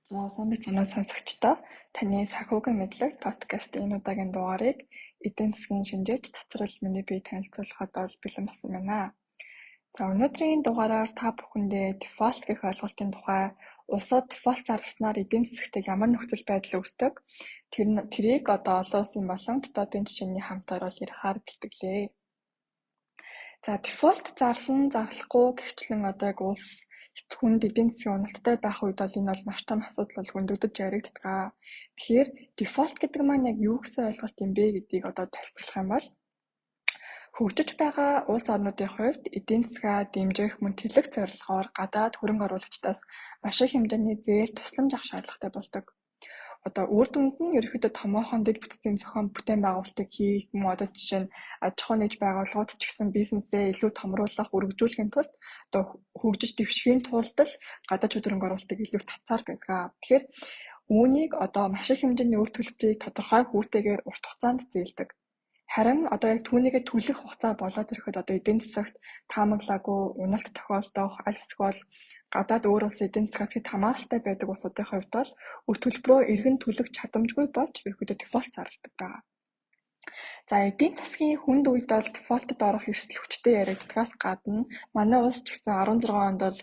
За сайн байцгаана уу сонсогчдоо. Таны санхүүгийн мэдлэг подкастын энэ удаагийн дугаарыг эдийн засгийн шинжээч цацрал миний бие танилцуулахад бол бэлэн болсон байна. За өнөөдрийн дугаараар та бүхэндээ дефолт гэх ойлголтын тухай улсууд дефолт зарласнаар эдийн засагт ямар нөхцөл байдал үүсдэг тэрийг олон улсын болон дотоодын жишээний хамтаар ярихаар бэлтгэлээ. За дефолт зарлахгүй гэвчлэн яг улс хүнд эдийн засгийн уналттай байх үед бол энэ бол маш том асуудал бол хөндөгдөж яригддаг. Тэгэхээр дефолт гэдэг маань яг юу гэсэн ойлголт юм бэ гэдгийг тайлбарлах юм бол хөгжиж байгаа улс орнуудын хувьд эдийн засгаа дэмжих мөн тэлэх зорилгоор гадаад хөрөнгө оруулагчдаас маш их хэмжээний зээл тусламж авах шаардлагатай болдог. Үр дүнд нь ерөнхийдөө томоохон дэд бүтцийн зохион бүтээн байгуулалтыг хийх мөн жишээ нь аж ахуй нэгж байгууллагууд ч гэсэн бизнесээ илүү томруулах, өргөжүүлэхийн тулд хөгжиж дэвшихийн тулд л гадаад хөрөнгө оруулалтыг илүү татсаар байдаг. Тэгэхээр үүнийг маш их хэмжээний үр төлбөрийг тодорхой хүүтэйгээр урт хугацаанд зээлдэг. Харин яг түүнийгээ төлөх хугацаа болоод ирэхэд эдийн засагт таамаглаагүй уналт тохиолдох, аль эсвэл гадаад өөр улсын эдийн засгаас хамааралтай байдаг улсуудын хувьд бол үр төлбөрөө эргэн төлөх чадамжгүй болж ерөнхийдөө дефолт зарладаг байгаа. За эдийн засгийн хүнд үед бол дефолтод орох эрсдэл хүчтэй яригддагаас гадна манай улс ч гэсэн 16 онд бол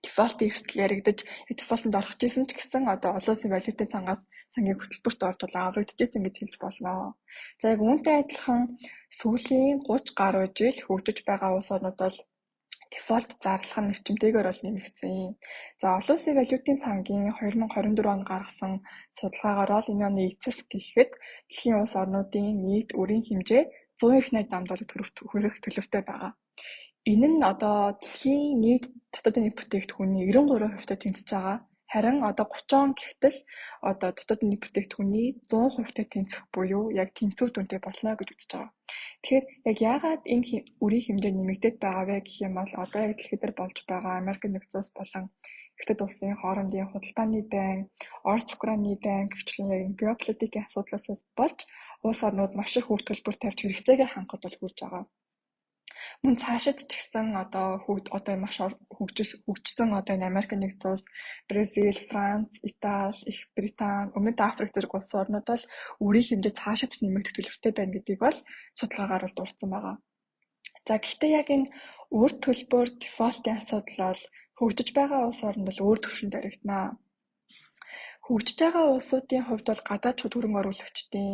дефолтын эрсдэл яригдаж дефолтод орох гэсэн ч гэсэн олон улсын валютын цангаас сангийн хөтөлбөрт орж аврагдчихсэн гэж хэлж болно. За яг үүнтэй адилхан сүүлийн 30 гаруй жил хөгжиж байгаа улс орнууд бол дефолт зарлах нь эрчимтэйгээр бол нэмэгдсэн. За олон улсын валютын сангийн 2024 онд гаргасан судалгаагаар бол энэ оны эцэс гэхэд дэлхийн улс орнуудын нийт өрийн хэмжээ 180 дамд хүрэх төлөвтэй байгаа. Энэ нь дэлхийн нийт дотоодын нийт бүтээгдэхүүний 93%-тай тэнцэж байгаа. Харин 30 он гэтэл дотоодын нийт бүтээгдэхүүний 100%-тай тэнцэх буюу яг тэнцүү дүнтэй болно гэж үзэж байгаа. Тэгэхээр яг яагаад энэ өрийн хэмжээ нэмэгдээд байгаа вэ гэх юм бол яг дэлхийд дээр болж байгаа Америкийн нэгдсэн улс болон Ихтэд улсын хоорондын худалдааны байн, Орос Украины байн гэгчлэн яг геополитикийн асуудлаас болж улс орнууд маш их үр төлбөр тавьж хэрэгцээгээ хангахад бол хүрж байгаа. Мөн цаашид ч гэсэн маш хөгжсөн энэ Америкийн нэгдсэн улс, Бразил, Франц, Итали, Их Британи, Өмнөд Африк зэрэг улс орнууд бол өрийн хэмжээ цаашид ч нэмэгдэх төлөвтэй байна гэдгийг бол судалгаагаар бол дурдсан байгаа. За гэхдээ яг энэ үр төлбөр дефолтын асуудал бол хөгжиж байгаа улс орнд бол өөр түвшинд баригдана. Хөгжиж байгаа улсуудын хувьд бол гадаад хөрөнгө оруулагчдын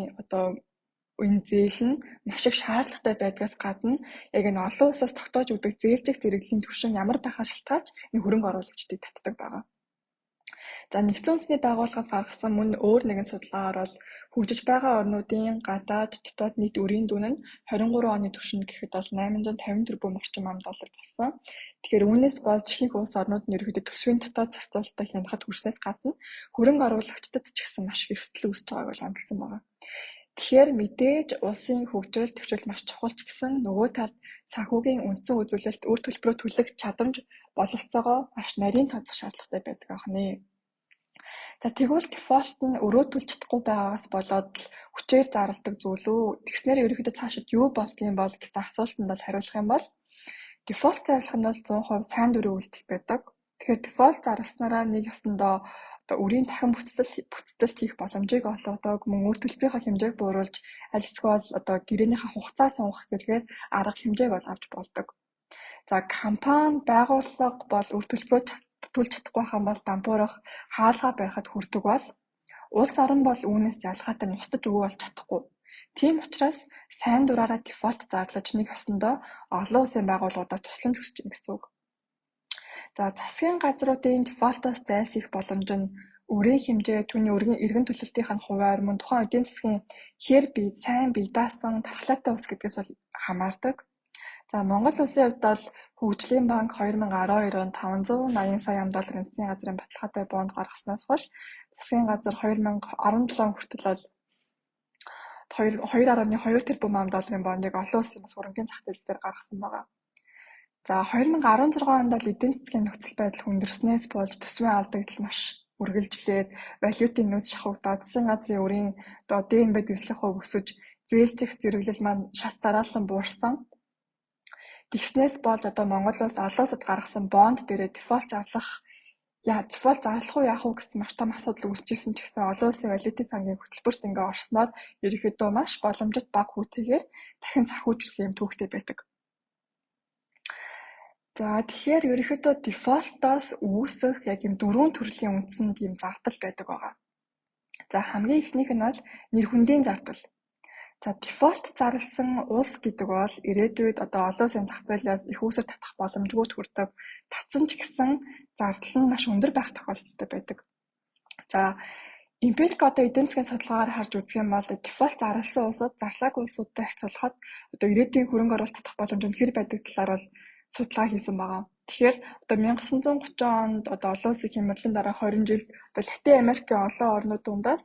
энэ зээл нь маш их шаардлагатай байдгаас гадна яг энэ олон улсаас тогтоож өгдөг зээлжих зэрэглэлийн түвшин ямар байхаа шалтгаалж энэ хөрөнгө оруулагчдыг татдаг байгаа. За нэгдсэн үндэсний байгууллагаас гаргасан мөн өөр нэгэн судалгаагаар бол хөгжиж байгаа орнуудын гадаад дотоод нийт өрийн дүн нь 23 оны түвшинд гэхэд бол 850 тэрбум орчим $. Болсон. Тэгэхээр үүнээс болж ихэнх улс орнууд нь ерөнхийдөө төсвийн дотоод зарцуулалтаа хянахад хүрснээс гадна хөрөнгө оруулагчдад ч гэсэн маш их эрсдэл үүсэж байгааг бол хандсан байгаа. Тэгэхээр мэдээж улсын хөгжил төвчл маш чухал ч гэсэн нөгөө талд санхүүгийн үндсэн үзүүлэлт үр төлбөрөө төлөх чадамж бололцоогоо маш нарийн тооцох шаардлагатай байдаг ахны. За тэгвэл дефолт нь өрөө төлж чадахгүй байгаагаас болоод л хүчээр зарладаг зүйл үү? Тэгснээр ерөнхийдөө цаашид юу болдгийм бол гэсэн асуултанд бол хариулах юм бол дефолт зарлах нь бол 100% сайн дурын үйлдэл байдаг. Тэгэхээр дефолт зарласнараа нэг ёсондоо өрийн дахин бүтцэлт хийх боломжийг олгодог, мөн үр төлбөрийнхаа хэмжээг бууруулж, аль эсвэл гэрээнийхээ хугацаа сунгах зэргээр арга хэмжээг бол авч болдог. За компани байгууллага бол үр төлбөрөө төлж чадахгүй байх юм бол дампуурах, хаалгаа барихад хүрдэг бол улс орн бол үүнээс ялгаатай устж өгөө болж чадахгүй. Тийм учраас сайн дураараа дефолт зарлаж нэг ёсондоо олон улсын байгууллагуудаас тусламж хүсэж байна гэсэн үг. За засгийн газруудын дефолтоос зайлсхийх боломж нь өрийн хэмжээ, түүний эргэн төлөлтийн хувиар мөн тухайн эдийн засгийн хэр бий, сайн бий даасан тархалаатай улс гэдгээс бол хамаардаг. За Монгол улсын хувьд бол Хөгжлийн банк 2012 онд $580 сая засгийн газрын баталгаатай бонд гаргаснаас хойш засгийн газар 2017 хүртэл бол $2.2 тэрбум бондыг олон улсын хөрөнгөний зах зээл дээр гаргасан байгаа. За 2016 онд бол эдийн засгийн нөхцөл байдал хүндэрснээс болж төсвийн алдагдал маш үргэлжлээд валютын нөөц шахагдаад засгийн газрын өрийн ДНБ дэвшлэх хувь өсөж зээлжих зэрэглэл маань шат дараалан буурсан. Тэгснээс болж Монгол улс олон улсад гаргасан бонд дээрээ дефолт зарлах дефолт зарлах уу яах уу гэсэн маш том асуудал үүсчихсэн ч гэсэн олон улсын валютын сангийн хөтөлбөрт ингээ орсноор ерөнхийдөө маш боломжит бага хүүтэйгээр дахин санхүүжүүлсэн юм түүхтэй байдаг. За тэгэхээр ерөнхийдөө дефолтоос үүсэх яг юм 4 төрлийн үндсэнд юм зардал байдаг байгаа. За хамгийн ихнийх нь бол нэр хүндийн зардал. За дефолт зарласан улс гэдэг бол ирээдүйд олон улсын зах зээлээс их үүсвэр татах боломжгүй хүрдэг. Татсан ч гэсэн зардал нь маш өндөр байх тохиолдолтой байдаг. За эмпирик эдийн засгийн судалгаагаар харж үзэх юм бол дефолт зарласан улсууд зарлаагүй улсуудтай харьцуулахад ирээдүйн хөрөнгө оруулалт татах боломж нь хэр байдаг талаар бол судалгаа хийсэн байгаа. Тэгэхээр 1930 онд олон улсын хямралын дараа 20 жилд Латин Америкийн олон орнууд дундаас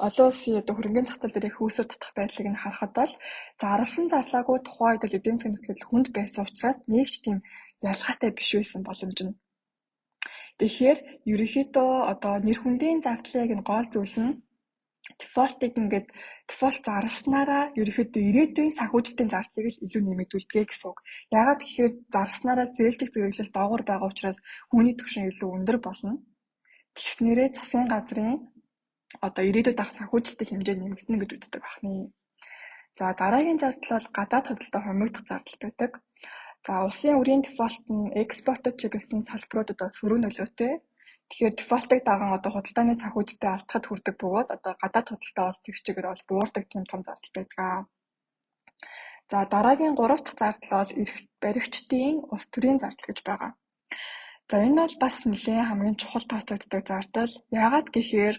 олон улсын хөрөнгөний зах зээл дээр их үүсвэр татах байдлыг нь харахад бол зарласан зарлаагүй тухайн үед эдийн засгийн нөхцөл хүнд байсан учраас нэг ч тийм ялгаатай биш байсан боломж нь. Тэгэхээр ерөнхийдөө нэр хүндийн зардлыг нь гол зүйл нь дефолт зарласнараа ерөнхийдөө ирээдүйн санхүүжилтийн зардлыг л илүү нэмэгдүүлдэг гэсэн үг. Яагаад гэхээр зарласнараа зээлжих зэрэглэл доогуур байгаа учраас хүний түвшин илүү өндөр болно. Тэгснээрээ засгийн газрын ирээдүйд авах санхүүжилтийн хэмжээ нэмэгдэнэ гэж үздэг байна. За дараагийн зардал бол гадаад худалдаа хумигдах зардал байдаг. За улсын үрийн дефолт нь экспортод чиглэсэн салбаруудад сөрөг нөлөөтэй. Тэгэхээр дефолтыг даган худалдааны санхүүжилтээ алдахад хүрдэг бөгөөд гадаад худалдаа бол тэгш чигээр бол буурдаг тийм том зардал байдаг. За дараагийн 3 дахь зардал бол эрх баригчдын улс төрийн зардал гэж байгаа. За энэ бол бас нэлээд хамгийн чухал тооцогддог зардал. Яагаад гэхээр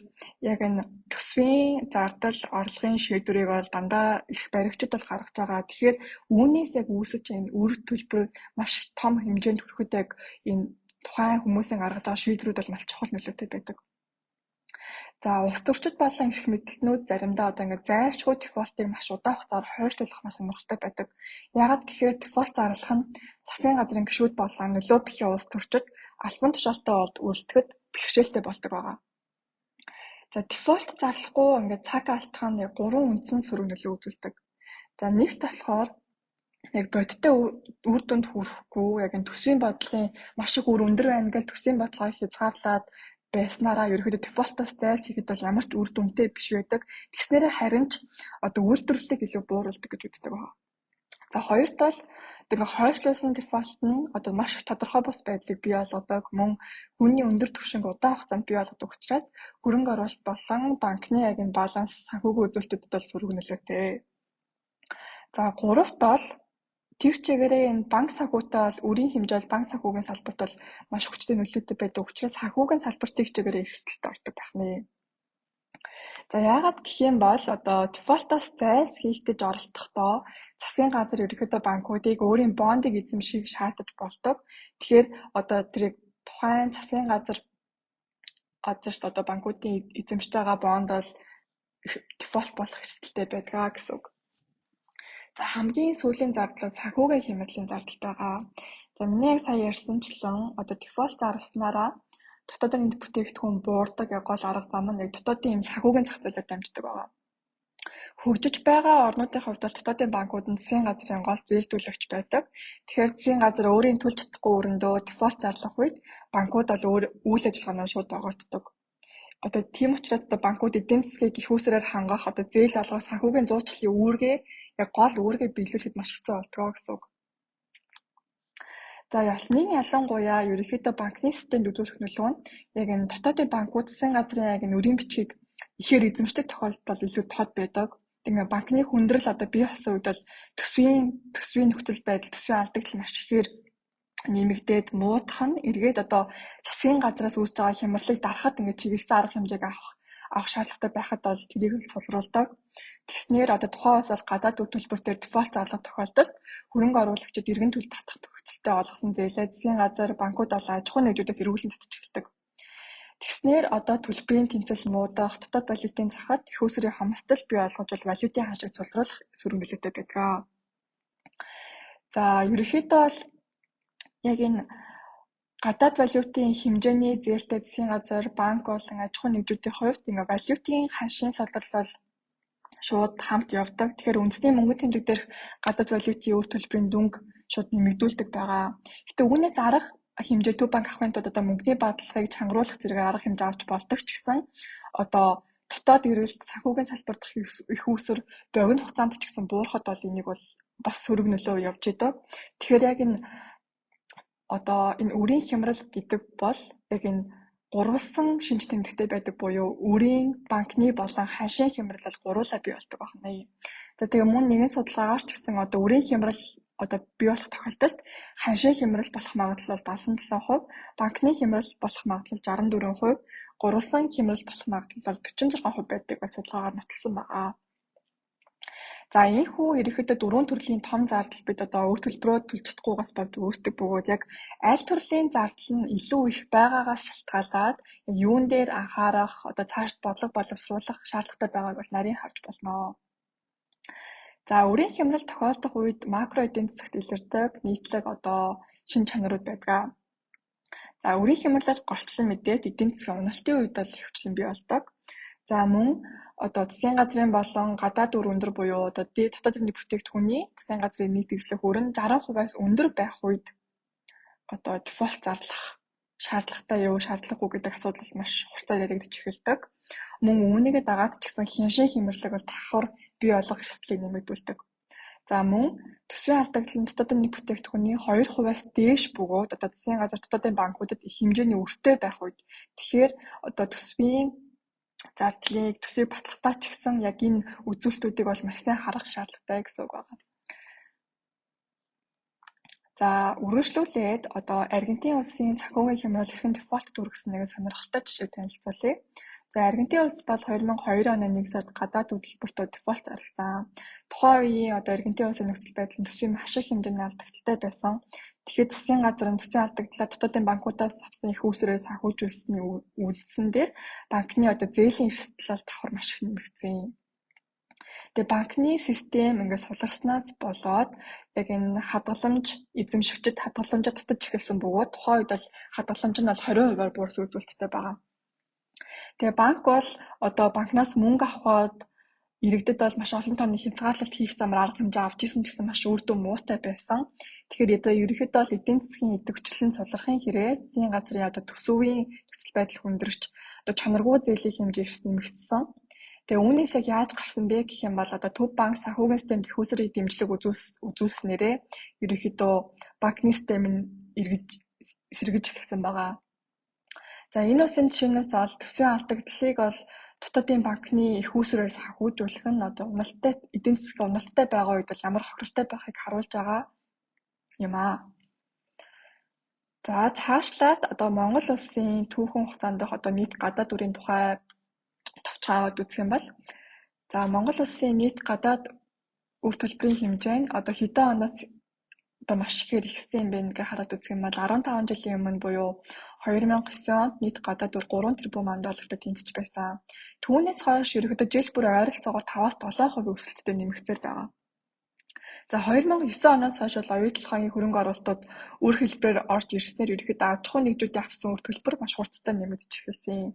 яг энэ төсвийн зардал орлогын шийдвэрийг бол дандаа эрх баригчид бол гаргаж байгаа. Тэгэхээр үүнээс яг үүсэж энэ үр төлбөр маш том хэмжээнд хүрэхэд яг энэ тухайн хүмүүсийн гаргаж байгаа шийдвэрүүд бол маш чухал нөлөөтэй байдаг. За улс төрчид болон эрх мэдэлтнүүд заримдаа ингээд зайлшгүй дефолтыг маш удаан хугацаар хойшлуулах маш сонирхолтой байдаг. Яагаад гэхээр дефолт зарлах нь засгийн газрын гишүүд болон нөлөө бүхий улс төрчид албан тушаалтай үйлдэхэд бэрхшээлтэй болдог байгаа. За дефолт зарлахгүй ингээд цаг алдах нь 3 үндсэн сөрөг нөлөө үзүүлдэг. За нэгт болохоор яг бодиттой үр дүнд хүрэхгүй яг энэ төсвийн бодлогын маш их үр өндөр байна гэж төсвийн бодлогыг хязгаарлаад байснараа ерөөхдөө дефолтоос зайлсхийхэд бол ямар ч үр дүнтэй биш байдаг. Тэгснээрээ харин ч үйлдвэрлэлийг илүү бууруулдаг гэж үздэг байна. За хоёрт бол хойшлуулсан дефолт нь маш их тодорхой бус байдлыг бий болгодог, мөн хүний өндөр түвшинг удаан хугацаанд бий болгодог учраас хөрөнгө оруулалт болон банкны яг энэ баланс санхүүгийн үзүүлэлтүүдэд бол сөрөг нөлөөтэй. За гуравт бол тэр чигээрээ энэ банк санхүүтэй бол үрийн хэмжээ банк санхүүгийн салбарт бол маш хүчтэй нөлөөтэй байдаг учраас санхүүгийн салбарт их чигээрээ эрсдэлд ордог байна. За яагаад гэх юм бол дефолтоос зайлсхийх гэж оролдохдоо засгийн газар ерөнхийдөө банкуудыг өөрийн бондыг эзэмших шаардаж болдог. Тэгэхээр тэрийг тухайн засгийн газарт банкуудын эзэмшиж байгаа бонд бол дефолт болох эрсдэлтэй байдгаа гэсэн үг. За хамгийн сүүлийн зардал санхүүгийн хямралын зардал байгаа. За миний яг сая ярьсанчлан дефолт зарласнараа дотоодын эд бүтээгдэхүүн буурдаг гол арга зам нь дотоодын юм санхүүгийн зах зээлээр дамждаг байгаа. Хөгжиж байгаа орнуудын хувьд бол дотоодын банкуд нь засгийн газрын гол зээлдүүлэгч байдаг. Тэгэхээр засгийн газар өөрийн төлж чадахгүй өрөндөө дефолт зарлах үед банкуд бол үйл ажиллагаанаа шууд доголддог. Тийм учраас банкуд эдийн засгийг их үүсвэрээр хангах зээл олгох санхүүгийн зуучлалын үүргээ яг гол үүргээ биелүүлэхэд маш хэцүү болдгоо гэсэн үг. За ялангуяа ерөнхийдөө банкны системд үзүүлэх нөлөө нь яг энэ дотоодын банкуд засгийн газрын яг энэ өрийн бичгийг ихээр эзэмшдэг тохиолдол бол илүү тод байдаг. Тэгээд банкны хүндрэл бий болсон үед бол төсвийн нөхцөл байдал, төсвийн алдагдал маш ихээр нэмэгдээд муудах нь эргээд засгийн газраас үүсэж байгаа хямралыг дарахад чиглэсэн арга хэмжээг авах шаардлагатай байхад бол тэрийг л сулруулдаг. Тэгснээр тухайн улсаас гадаад үр төлбөр дээр дефолт зарлах тохиолдолд хөрөнгө оруулагчид эргэн төлөлт татах тохиолдолтой олгосон зээлээ засгийн газар банкуд болон аж ахуйн нэгжүүдээс эргүүлэн татчих эхэлдэг. Тэгснээр төлбөрийн тэнцэл муудах, дотоод валютын захад их үүсвэрийн хомсдол бий болгож валютын хаашийг сулруулах сөрөг нөлөөтэй байдаг. За ерөнхийдөө бол яг энэ гадаад валютын хэмжээний зээлтэй засгийн газар, банк болон аж ахуйн нэгжүүдийн хувьд валютын ханшийн сулрал бол шууд хамт явдаг. Тэгэхээр үндэсний мөнгөнд тэмдэгдэх гадаад валютын үр төлбөрийн дүнг шууд нэмэгдүүлдэг байгаа. Гэтэ үүнээс арга хэмжээ төв банк ахмадууд одоо мөнгөний бааталгыг чангаруулах зэрэг арга хэмжээ авч болдог ч гэсэн одоо дотоод эргэлт санхүүгийн салбарт их үүсвэр богино хугацаанд ч гэсэн буурахад бол энийг бол бас сөрөг нөлөө явж идэг. Тэгэхээр яг энэ одоо энэ үрийн хямрал гэдэг бол яг энэ гурвалсан шинж тэмдэгтэй байдаг буюу үрийн, банкны болон ханшийн хямрал бол гуруулаа бий болдог байна. За тэгээ мөн нэгэн судалгаагаар ч гэсэн одоо үрийн хямрал одоо бий болох тохиолдолд ханшийн хямрал болох магадлал бол 77%, банкны хямрал болох магадлал 64%, гурвалсан хямрал болох магадлал бол 46% байдаг гэж судалгаагаар нотолсон байгаа. За ийхүү ерөнхийдөө дөрвөн төрлийн том зардал бид одоо өөр төлбөрөөр төлж чадахгүйгээс болж үүсдэг бөгөөд яг аль төрлийн зардал нь илүү их байгаагаас шалтгаалаад юун дээр анхаарах, одоо цаашд бодлого боловсруулах шаардлагатай байгааг бол нарийн харж болно. За үрийн хямрал тохиолдох үед макро эдийн засагт илэрдэг нийтлэг одоо шин чанарууд байдаг. За үрийн хямралаас голчлон мэдээд эдийн засгийн уналтын үед бол хөвчлэн бий болдог. За мөн одоо засгийн газрын болон гадаад үр өндөр буюу одоо дотоод нийт бүтээгдэхүүний засгийн газрын нийт эзлэх үр нь 60%-аас өндөр байх үед одоо дефолт зарлах шаардлагатай юу, шаардлагагүй гэдэг асуудал маш хурцаар яригдж эхэлдэг. Мөн үүнийгээ дагаад ч гэсэн хяншийн хямралыг бол давхар бий болгох эрсдлийг нэмэгдүүлдэг. За мөн төсвийн алдагдал нь дотоод нийт бүтээгдэхүүний 2%-аас дээш бөгөөд одоо засгийн газар дотоодын банкудад их хэмжээний өртөө байх үед тэгэхээр одоо төсвийн зардлыг төсвийг батлахтаа ч гэсэн яг энэ үзүүлэлтүүдийг бол маш сайн харах шаардлагатай гэсэн үг байна. За үргэлжлүүлээд одоо Аргентин улсын санхүүгийн хямрал хэрхэн дефолт үүргэсэн нэгэн сонирхолтой жишээ танилцуулъя. За Аргентин улс бол 2002 оны 1 сард гадаад хөтөлбөртөө дефолт зарласан. Тухайн үеийн одоо Аргентин улсын нөхцөл байдал нь төсвийн маш их хэмжээний алдагдaltaй байсан. Тэгэхээр засгийн газар нь төсвийн алдагдлаа дотоодын банкудаас авсан их үүсвэрээр санхүүжүүлсэний үндсэн дээр банкны одоо зээлийн эрсдэл бол давхар маш их нэмэгдсэн. Тэгээ банкны систем ингээд суларснаас болоод яг энэ хадгаламж эзэмшигчид хадгаламжаа татаж эхэлсэн бөгөөд тухайн үед бол хадгаламж нь бол 20%-аар буурсан үзүүлэлттэй байгаа. Тэгээ банк бол одоо банкнаас мөнгө авахд иргэдэд бол маш олон тооны хязгаарлалт хийх замаар арга хэмжээ авч исэн ч гэсэн маш үр дүн муутай байсан. Тэгэхээр одоо ерөнхийдөө бол эдийн засгийн идэвхжлэн сулрахын хэрээр засгийн газрын одоо төсвийн нөхцөл байдал хүндэрч одоо чанаргүй зээлийн хэмжээ эрс нэмэгдсэн. Тэгээ үүнээс яг яаж гарсан бэ гэх юм бол одоо төв банк санхүүгийн системд их усрыг дэмжлэг үзүүлснээрээ ерөнхийдөө банкны систем нь сэргэж эхэлсэн байгаа. За энэ усын жишээнээс бол төсвийн алдагдлыг бол дотоодын банкны их үүсвэрээр санхүүжүүлэх нь одоо уналттай эдийн засгийн уналттай байгаа үед бол ямар хохиростой байхыг харуулж байгаа юм аа. За цаашлаад одоо Монгол улсын түүхэн хугацаанд дах одоо нийт гадаад үрийн тухай товчхон аваад үзэх юм бол за Монгол улсын нийт гадаад үр төлбөрийн хэмжээ нь одоо хэдэн оноос одоо маш ихээр ихсэн юм бэ гэж хараад үзэх юм бол 15 жилийн өмнө буюу 2009 онд нийт гадаад үр 3 тэрбум $д тэнцэж байсан. Түүнээс хойш ерөнхийдөө жил бүр ойролцоогоор 5-7% өсөлттэй нэмэгцээр байгаа. За 2009 оноос хойш бол оюутлогын хөрөнгө оруулалтууд үр хэлбэрээр орж ирснээр ерөнхийдөө аж ахуйн нэгжүүдийн авсан үр төлбөр маш хурцтай нэмэгдэж эхэлсэн.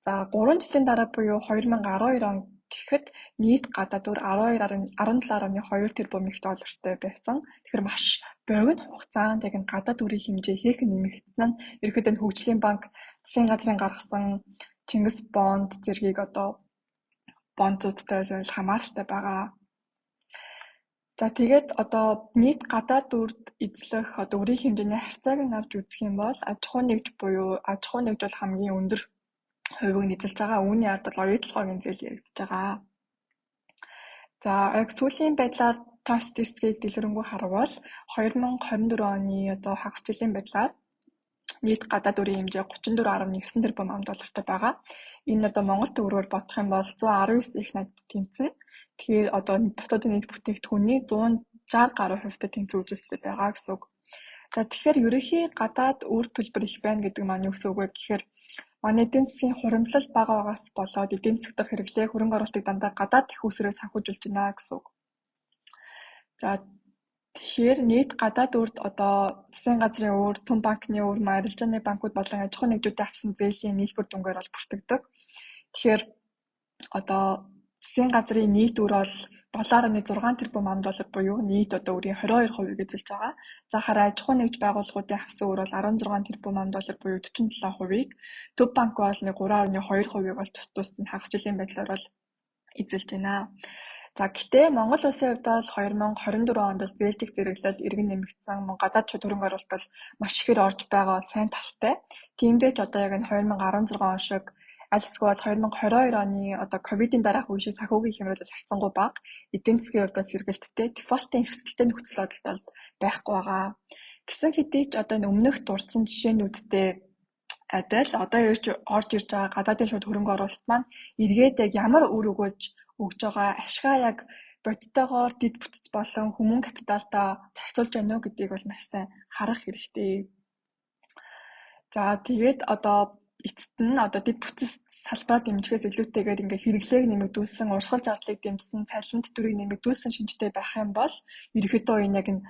За 3 жилийн дараа буюу 2012 он гэхэд нийт гадаад үр 17.2 тэрбум $тэй байсан. Тэгэхээр маш богино хугацаанд яг энэ гадаад үрийн хэмжээ хийхэн нэмэгдсэн нь ерөнхийдөө хөгжлийн банк засгийн газрын гаргасан Чингис бонд зэргийг одоо бондуудтай хамааралтай байгаа. За тэгээд одоо нийт гадаад үрд эзлэх одоо үрийн хэмжээний харьцааг нь авч үзэх юм бол аж ахуйн нэгж буюу аж ахуйн нэгж бол хамгийн өндөр хувийг эзэлж байгаа. Үүний ард бол оюутлогын зээл яригдж байгаа. За яг сүүлийн байдлаар та статистикийг дэлгэрэнгүй харвал 2024 оны одоо хагас жилийн байдлаар нийт гадаад үрийн хэмжээ 34.9 тэрбум $тай байгаа. Энэ одоо Монгол төгрөгөөр бодох юм бол 119 их найдад тэнцэн. Тэгэхээр одоо дотоодын нийт бүтээгдэхүүний 160 гаруй хувьтай тэнцэн үзүүлэлттэй байгаа гэсэн үг. За тэгэхээр ерөнхий гадаад үр төлбөр их байна гэдэг маань юу гэсэн үг вэ гэхээр манай эдийн засгийн хуримтлал бага байгаас болоод эдийн засгт хэрэглээ хөрөнгө оруулалтыг дандаа гадаад их үүсвэрээр санхүүжүүлж байна гэсэн үг. За тэгэхээр нийт гадаад үрд одоо засгийн газрын үр, түн банкны үр, арилжааны банкуд болон аж ахуйн нэгжүүдийн авсан зээлийн нийлбэр дүнгээр бол бүртгэдэг. Тэгэхээр одоо засгийн газрын нийт үр бол $7.6 тэрбум ам.доллар буюу нийт одоо үрийн 22% эзэлж байгаа. За хараа аж ахуй нэгж байгууллагуудын хавсан үр бол $16 тэрбум ам.доллар буюу 47%-ийг, Төв банк бол 3.2%-ийг бол тус нь хагас жилийн байдлаар бол эзэлж байна. За гэтээ Монгол улсын хувьд бол 2024 онд зээлжих зэрэглэл иргэн нэмэгдсэн гадаад шууд хөрөнгө оруулалт бол маш ихээр орж байгаа сайн талтай. Тиймдээ ч одоо яг энэ 2016 он шиг аль эсвэл 2022 оны одоо ковидын дараах үе шиг санхүүгийн хямрал харьцангуй бага, эдийн засгийн хувьд бас эргэлттэй, дефолтын эрсдэлтэй нөхцөл байдалд бол байхгүй байгаа. Гэсэн хэдий ч одоо энэ өмнөх дурдсан жишээнүүдтэй адил одоо орж ирж байгаа гадаадын шууд хөрөнгө оруулалт маань эргээд яг ямар үр өгж байгаа ашгаа яг бодитойгоор дэд бүтц болон хүмүүн капиталтай зарцуулж байна уу гэдгийг бол маш сайн харах хэрэгтэй. За тэгээд одоо эцэст нь одоо дэд бүтц салбараа дэмжихээс илүүтэйгээр ингээ хэрэглээг нэмэгдүүлсэн, урсгал зардлыг дэмжсэн, цалин тэтгэврийг нэмэгдүүлсэн шинжтэй байх юм бол ерөнхийдөө энэ яг нь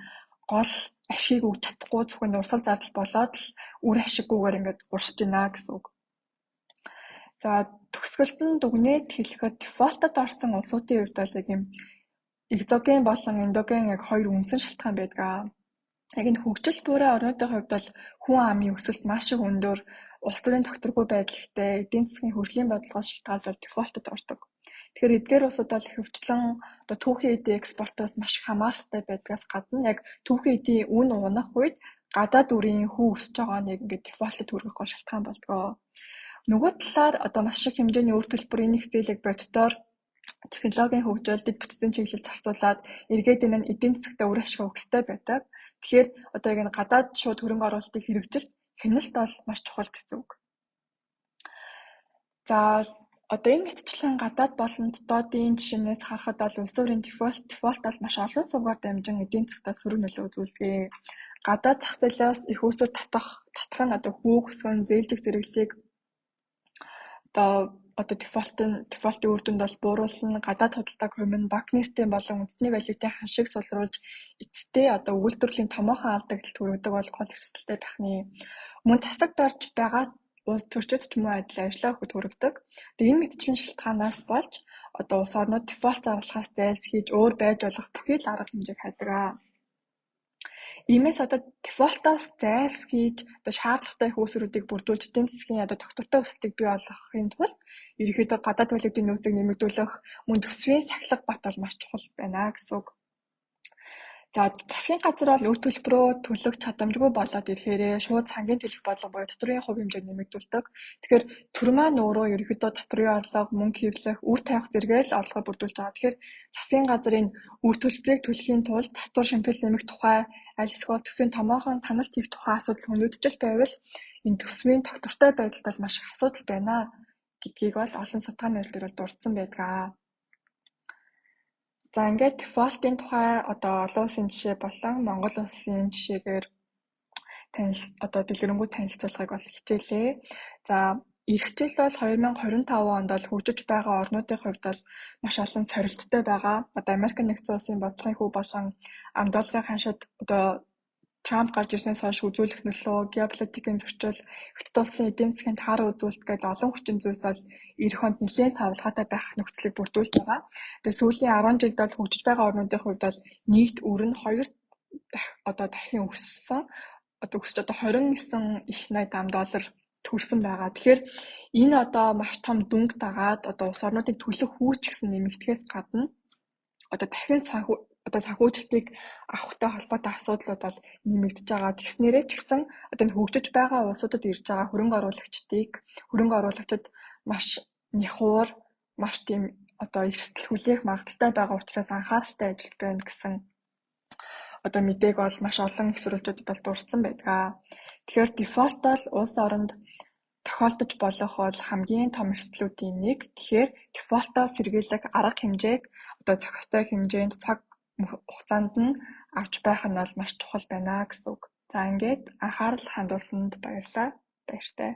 гол ашиг өгч чадахгүй зөвхөн урсгал зардал болоод л үр ашиггүйгээр ингээд урсж байна гэсэн үг. За төгсгөлд нь дүгнээд хэлэхэд дефолтод орсон улсуудын хувьд бол яг юм экзоген болон эндоген яг хоёр үндсэн шалтгаан байдаг. Яг энэ хөгжил буурай орнуудын хувьд бол хүн амын өсөлт маш их өндөр, улс төрийн тогтворгүй байдалтай, эдийн засгийн хөгжлийн бодлогоос шалтгаалж дефолтод ордог. Тэгэхээр эдгээр улсууд бол хөвчлэн одоо түүхий эдийн экспортоос маш их хамааралтай байдгаас гадна яг түүхий эдийн үн унах үед гадаад үрийн хүү өсөж байгаа нь яг ингээд дефолтод хүрэх гол шалтгаан болдгоо. Нөгөө талаар одоо маш их хэмжээний үр төлбөр энэ их зээлийг боддоор технологийн хөгжил, дэд бүтцийн чиглэлд зарцуулаад эргээд энэ нь эдийн засгт үр ашиг өгөх ёстой байдаг. Тэгэхээр одоо яг энэ гадаад шууд хөрөнгө оруулалтыг хэрэгжилт хяналт бол маш чухал гэсэн үг. За одоо энэ мэтчилэн гадаад болон дотоодын жишээнээс харахад бол улс төрийн дефолт бол маш олон сувгаар дамжин эдийн засгт сөрөг нөлөө үзүүлдэг. Гадаад зах зээлээс их үүсвэр татах нь одоо хүүг өсгөн зээлжих зэрэглэлийг одоо дефолтын үр дүнд бол бууруулна, гадаад худалдааг хумина, банкны систем болон үндэсний валютын ханшийг сулруулж эцэстээ одоо үйлдвэрлэлийн томоохон алдагдлалд хүргэдэг бол гол эрсдэлтэй байхны. Мөн тасагд орж байгаа улс төрчид ч мөн адил ажиллаа өгөхөд хүргэдэг. Тэгээ энэ мэтчлийн шалтгаанаас болж одоо улс орнууд дефолт зарлахаас зайлсхийж өөр байж болох бүхий л арга хэмжээг хайдаг. Иймээс одоо дефолтоос зайлсхийж одоо шаардлагатай их үүсвэрүүдийг бүрдүүлж эдийн засгийн одоо тогтвортой өсөлтийг бий болгохын тулд ерөнхийдөө гадаад валютын нөөцийг нэмэгдүүлэх, мөн төсвийн сахилга бат бол маш чухал байна гэсэн үг. За засгийн газар бол үр төлбөрөө төлөх чадамжгүй болоод ирэхээрээ шууд сангийн төлөх бодлого буюу татврын хувь хэмжээг нэмэгдүүлдэг. Тэгэхээр төр маань өөрөө ерөнхийдөө татврын орлого, мөнгө хэвлэх, үр таах зэргээр л орлого бүрдүүлж байгаа. Тэгэхээр засгийн газрын үр төлбөрийг төлөхийн тулд татвар шимтгэл нэмэх тухай, аль эсвэл төсвийн томоохон таналт хийх тухай асуудал хүндэтгэж байвал энэ төсвийн тогтвортой байдалд бол маш их асуудал байна гэдгийг бол олон судалгааны үйлдвэр бол дурдсан байдаг. За ингээд дефолтын тухай одоо олон улсын жишээ болон Монгол улсын жишээгээр дэлгэрэнгүй танилцуулгыг бол хичээлээ. За эх жил бол 2025 онд бол хөгжиж байгаа орнуудын хувьд бол маш олон сорилттой байгаа. Одоо Америк нэгдсэн улсын бодлогын хүү болон $10 ханшид одоо Трамп гарч ирснээс хойш үзүүлэх нөлөө, геополитикийн зөрчил, Хятад улсын эдийн засгийн таараа үзүүлэлт гэдэг олон хүчин зүйлс бол эх онд нэлээд тавалгаатай байх нөхцөлийг бүрдүүлж байгаа. Тэгээ сүүлийн 10 жилд бол хөгжиж байгаа орнуудын хувьд бол нийт үр нь 2 дахин өссөн. Өсч $29 их $80 төрсөн байгаа. Тэгэхээр энэ одоо маш том дүнг дагаад улс орнуудын төлөх хүүч гэсэн нэмэгдэхээс гадна дахин санхүүжилтийг авахтай холбоотой асуудлууд бол нэмэгдэж байгаа. Тэгснээрээ ч гэсэн энэ хөгжиж байгаа улсуудад ирж байгаа хөрөнгө оруулагчид маш нихуур, маш тийм эрсдэл хүлээх магадaltaй байгаа учраас анхааралтай ажиллаж байна гэсэн мэдээг бол маш олон их сурвалжуудад бол дурдсан байдаг. Тэгэхээр дефолт бол улс оронд тохиолдож болох бол хамгийн том эрсдлүүдийн нэг. Тэгэхээр дефолтоо сэргийлэх арга хэмжээг зохистой хэмжээнд цаг хугацаанд нь авч байх нь бол маш чухал байна гэсэн үг. За ингээд анхаарал хандуулсанд баярлалаа. Баяртай.